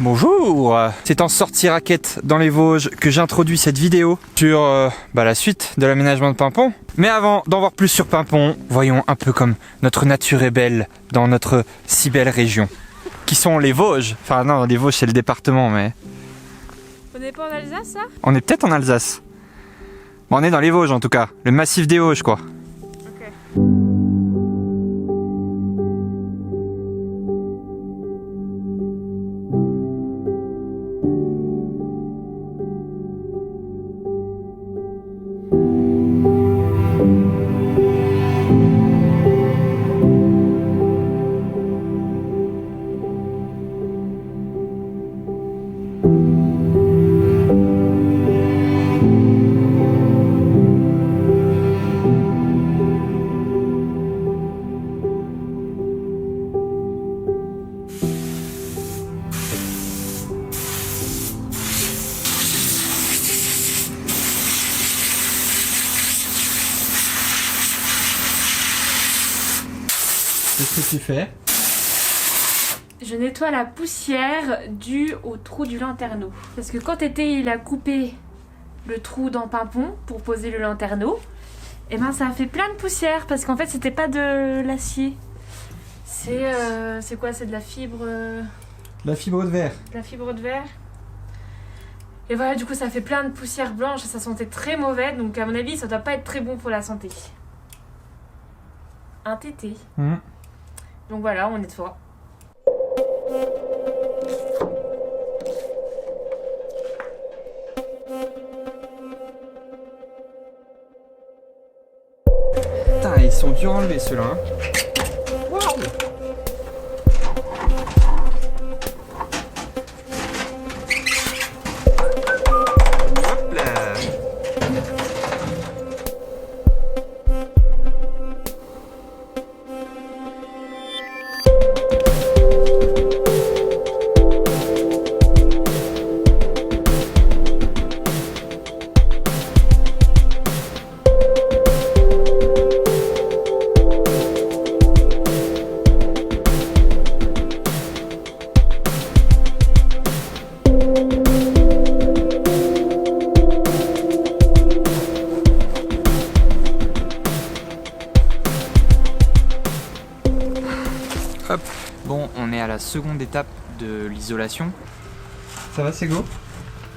Bonjour, c'est en sortie raquette dans les Vosges que j'introduis cette vidéo sur la suite de l'aménagement de Paimpont. Mais avant d'en voir plus sur Paimpont, voyons un peu comme notre nature est belle dans notre si belle région, qui sont les Vosges. Enfin non, les Vosges c'est le département, mais... On n'est pas en Alsace, ça? On est peut-être en Alsace. Bon, on est dans les Vosges en tout cas, le massif des Vosges quoi. Ok. Qu'est-ce que tu fais? Je nettoie la poussière due au trou du lanterneau. Parce que quand Tété il a coupé le trou dans Paimpont pour poser le lanterneau, et ben ça a fait plein de poussière parce qu'en fait c'était pas de l'acier. C'est quoi? C'est de la fibre. La fibre de verre. De la fibre de verre. Et voilà, du coup ça fait plein de poussière blanche et ça sentait très mauvais, donc à mon avis ça doit pas être très bon pour la santé. Un Tété. Donc voilà, on nettoie. Putain, ils sont durs à enlever ceux-là. Hein. Waouh! Hop là! Hop, bon, on est à la seconde étape de l'isolation. Ça va, c'est go?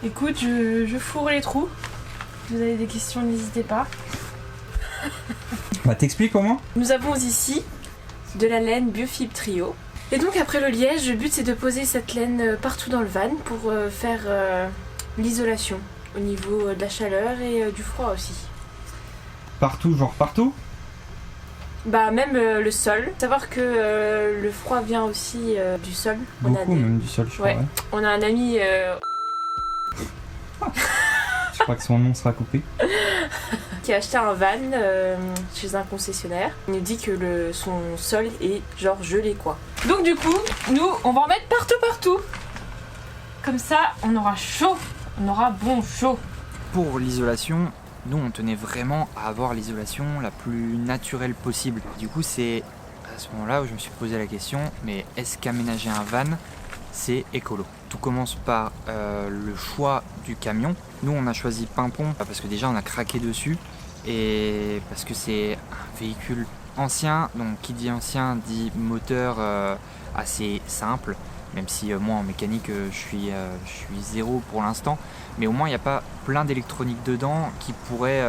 Écoute, je fourre les trous. Si vous avez des questions, n'hésitez pas. Bah t'expliques comment? Nous avons ici de la laine Biofibre Trio. Et donc après le liège, le but c'est de poser cette laine partout dans le van pour faire l'isolation au niveau de la chaleur et du froid aussi. Partout, genre partout? Bah même le sol. Savoir que le froid vient aussi du sol. Beaucoup même du sol, je crois. Ouais. On a un ami Je crois que son nom sera coupé. qui a acheté un van chez un concessionnaire. Il nous dit que son sol est genre gelé quoi. Donc du coup, nous on va en mettre partout. Comme ça, on aura chaud. On aura bon chaud. Pour l'isolation, nous on tenait vraiment à avoir l'isolation la plus naturelle possible. Du coup c'est à ce moment-là où je me suis posé la question, mais est-ce qu'aménager un van c'est écolo? Tout commence par le choix du camion. Nous on a choisi Paimpont parce que déjà on a craqué dessus et parce que c'est un véhicule ancien, donc qui dit ancien dit moteur assez simple. Même si moi en mécanique je suis zéro pour l'instant, mais au moins il n'y a pas plein d'électronique dedans qui pourrait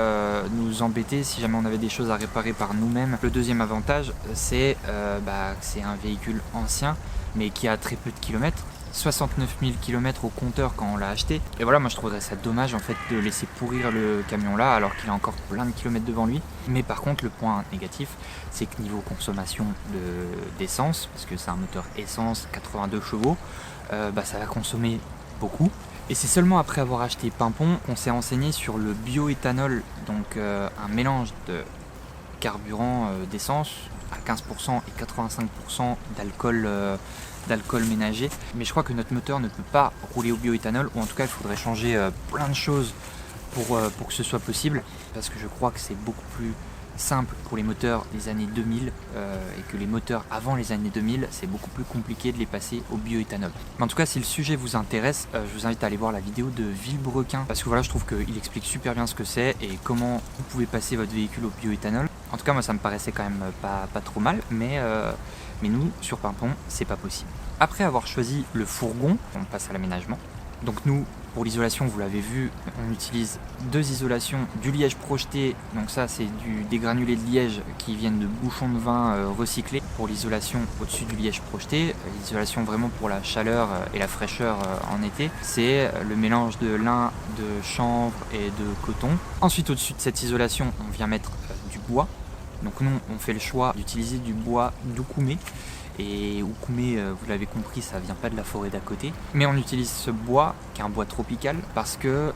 nous embêter si jamais on avait des choses à réparer par nous-mêmes. Le deuxième avantage c'est que c'est un véhicule ancien mais qui a très peu de kilomètres. 69 000 km au compteur quand on l'a acheté. Et voilà, moi je trouverais ça dommage en fait de laisser pourrir le camion là alors qu'il a encore plein de kilomètres devant lui. Mais par contre le point négatif c'est que niveau consommation d'essence, parce que c'est un moteur essence 82 chevaux, ça va consommer beaucoup. Et c'est seulement après avoir acheté Paimpont qu'on s'est renseigné sur le bioéthanol, donc un mélange de carburant d'essence à 15% et 85% d'alcool ménager. Mais je crois que notre moteur ne peut pas rouler au bioéthanol, ou en tout cas il faudrait changer plein de choses pour que ce soit possible, parce que je crois que c'est beaucoup plus simple pour les moteurs des années 2000 et que les moteurs avant les années 2000, c'est beaucoup plus compliqué de les passer au bioéthanol. Mais en tout cas, si le sujet vous intéresse, je vous invite à aller voir la vidéo de Villebrequin parce que voilà, je trouve qu'il explique super bien ce que c'est et comment vous pouvez passer votre véhicule au bioéthanol. En tout cas, moi, ça me paraissait quand même pas trop mal, mais nous, sur Pimpon, c'est pas possible. Après avoir choisi le fourgon, on passe à l'aménagement. Donc nous, pour l'isolation, vous l'avez vu, on utilise 2 isolations, du liège projeté, donc ça c'est des granulés de liège qui viennent de bouchons de vin recyclés pour l'isolation au-dessus du liège projeté. L'isolation vraiment pour la chaleur et la fraîcheur en été, c'est le mélange de lin, de chanvre et de coton. Ensuite au-dessus de cette isolation, on vient mettre du bois. Donc nous, on fait le choix d'utiliser du bois d'Oukoumé. Et Oukoumé, vous l'avez compris, ça vient pas de la forêt d'à côté. Mais on utilise ce bois, qui est un bois tropical, parce que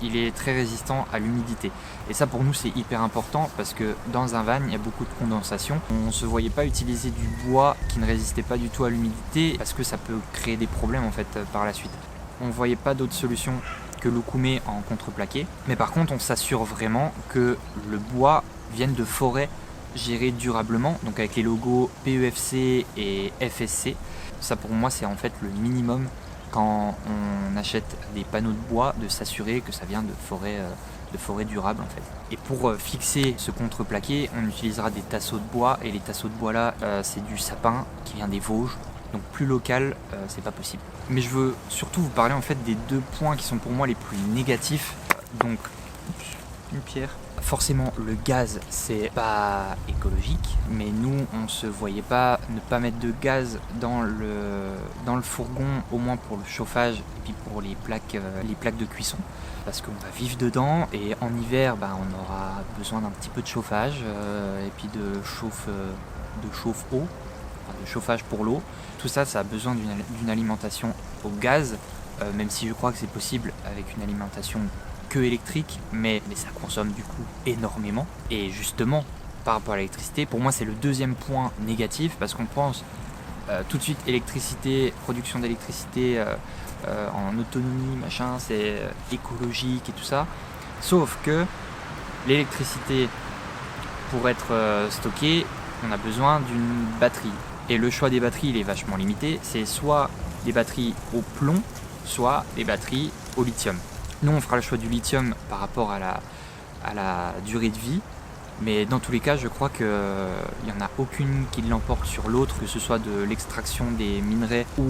il est très résistant à l'humidité. Et ça pour nous c'est hyper important parce que dans un van il y a beaucoup de condensation. On ne se voyait pas utiliser du bois qui ne résistait pas du tout à l'humidité parce que ça peut créer des problèmes en fait par la suite. On ne voyait pas d'autre solution que l'Oukoumé en contreplaqué. Mais par contre on s'assure vraiment que le bois vienne de forêts géré durablement, donc avec les logos PEFC et FSC. Ça pour moi c'est en fait le minimum quand on achète des panneaux de bois, de s'assurer que ça vient de forêt durable en fait. Et pour fixer ce contreplaqué, on utilisera des tasseaux de bois, et les tasseaux de bois là c'est du sapin qui vient des Vosges, donc plus local c'est pas possible. Mais je veux surtout vous parler en fait des 2 points qui sont pour moi les plus négatifs. Donc une pierre. Forcément le gaz c'est pas écologique, mais nous on se voyait pas ne pas mettre de gaz dans le fourgon, au moins pour le chauffage et puis pour les plaques de cuisson, parce qu'on va vivre dedans et en hiver on aura besoin d'un petit peu de chauffage et puis de chauffe-eau, enfin, de chauffage pour l'eau. Tout ça a besoin d'une alimentation au gaz, même si je crois que c'est possible avec une alimentation électrique, mais ça consomme du coup énormément. Et justement par rapport à l'électricité, pour moi c'est le 2e point négatif, parce qu'on pense tout de suite électricité, production d'électricité en autonomie, machin, c'est écologique et tout ça, sauf que l'électricité, pour être stockée, on a besoin d'une batterie, et le choix des batteries il est vachement limité. C'est soit des batteries au plomb, soit des batteries au lithium. Nous, on fera le choix du lithium par rapport à la durée de vie, mais dans tous les cas, je crois qu'il n'y en a aucune qui l'emporte sur l'autre, que ce soit de l'extraction des minerais ou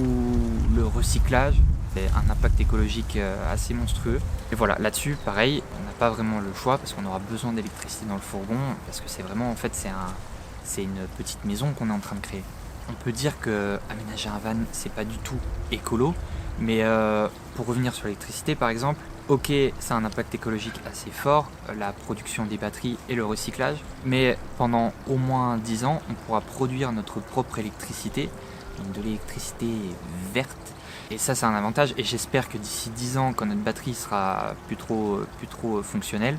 le recyclage. C'est un impact écologique assez monstrueux. Et voilà, là-dessus, pareil, on n'a pas vraiment le choix parce qu'on aura besoin d'électricité dans le fourgon, parce que c'est vraiment, en fait, c'est une petite maison qu'on est en train de créer. On peut dire que aménager un van, c'est pas du tout écolo, mais pour revenir sur l'électricité, par exemple, ok, ça a un impact écologique assez fort, la production des batteries et le recyclage, mais pendant au moins 10 ans, on pourra produire notre propre électricité, donc de l'électricité verte, et ça c'est un avantage, et j'espère que d'ici 10 ans, quand notre batterie sera plus trop fonctionnelle,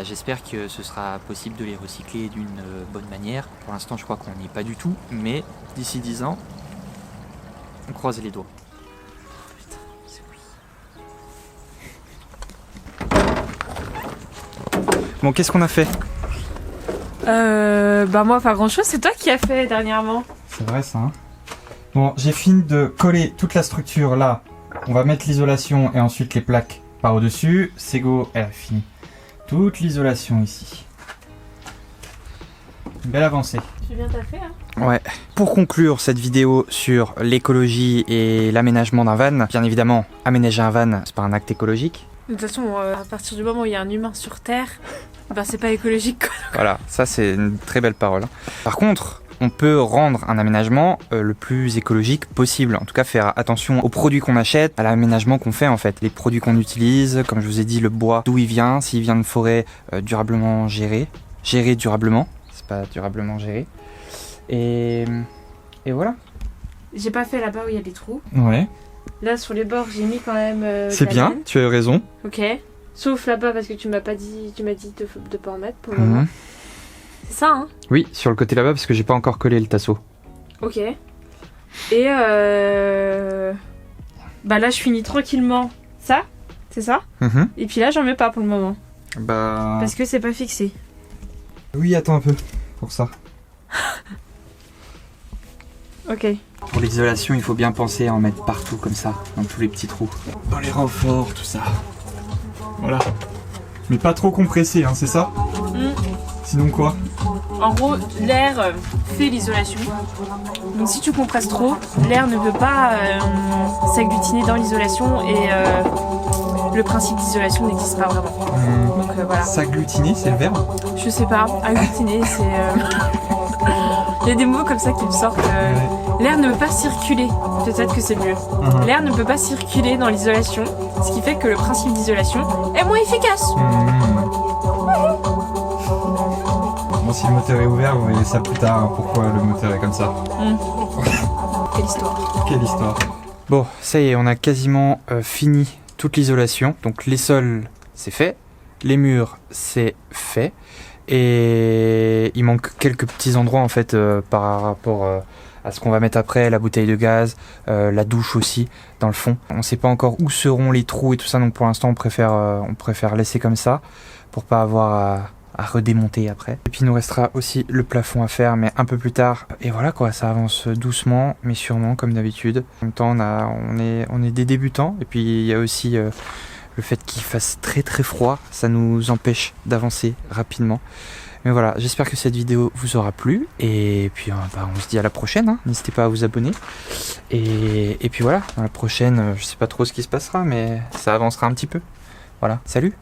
j'espère que ce sera possible de les recycler d'une bonne manière. Pour l'instant, je crois qu'on n'y est pas du tout, mais d'ici 10 ans, on croise les doigts. Bon, qu'est-ce qu'on a fait ? Moi pas grand chose, c'est toi qui as fait dernièrement. C'est vrai ça. Bon, j'ai fini de coller toute la structure là. On va mettre l'isolation et ensuite les plaques par au-dessus. Sego, elle a fini toute l'isolation ici. Une belle avancée. J'ai bien taffé, hein. Ouais. Pour conclure cette vidéo sur l'écologie et l'aménagement d'un van, bien évidemment, aménager un van, c'est pas un acte écologique. De toute façon, à partir du moment où il y a un humain sur Terre, c'est pas écologique quoi. Voilà, ça c'est une très belle parole. Par contre, on peut rendre un aménagement le plus écologique possible. En tout cas, faire attention aux produits qu'on achète, à l'aménagement qu'on fait en fait. Les produits qu'on utilise, comme je vous ai dit, le bois, d'où il vient, s'il vient de forêt durablement gérée. Gérée durablement, c'est pas durablement géré. Et voilà. J'ai pas fait là-bas où il y a des trous. Ouais. Là, sur les bords, j'ai mis quand même. C'est bien, laine. tu as raison. Ok. Sauf là-bas parce que tu m'as dit de pas en mettre pour le moment. C'est ça, hein? Oui, sur le côté là-bas parce que j'ai pas encore collé le tasseau. Ok. Et là, je finis tranquillement ça, c'est ça? Et puis là, j'en mets pas pour le moment. Parce que c'est pas fixé. Oui, attends un peu pour ça. Ok. Pour l'isolation, il faut bien penser à en mettre partout comme ça, dans tous les petits trous. Dans les renforts, tout ça. Voilà. Mais pas trop compressé, hein, c'est ça? Sinon quoi? En gros, l'air fait l'isolation. Donc si tu compresses trop, l'air ne peut pas s'agglutiner dans l'isolation et le principe d'isolation n'existe pas vraiment. Donc voilà. S'agglutiner, c'est le verbe? Je sais pas, agglutiner, c'est... Il y a des mots comme ça qui me sortent. L'air ne peut pas circuler. Peut-être que c'est mieux. L'air ne peut pas circuler dans l'isolation, ce qui fait que le principe d'isolation est moins efficace. Bon, si le moteur est ouvert, vous voyez ça plus tard, hein, pourquoi le moteur est comme ça. Quelle histoire. Quelle histoire. Bon, ça y est, on a quasiment fini toute l'isolation. Donc les sols, c'est fait. Les murs, c'est fait. Et il manque quelques petits endroits en fait par rapport à ce qu'on va mettre après, la bouteille de gaz, la douche aussi dans le fond. On ne sait pas encore où seront les trous et tout ça, donc pour l'instant on préfère laisser comme ça pour pas avoir à redémonter après. Et puis il nous restera aussi le plafond à faire, mais un peu plus tard. Et voilà quoi, ça avance doucement mais sûrement comme d'habitude. En même temps on est des débutants et puis il y a aussi le fait qu'il fasse très très froid, ça nous empêche d'avancer rapidement. Mais voilà, j'espère que cette vidéo vous aura plu. Et puis on se dit à la prochaine, hein. N'hésitez pas à vous abonner. Et puis voilà, dans la prochaine, je sais pas trop ce qui se passera, mais ça avancera un petit peu. Voilà, salut!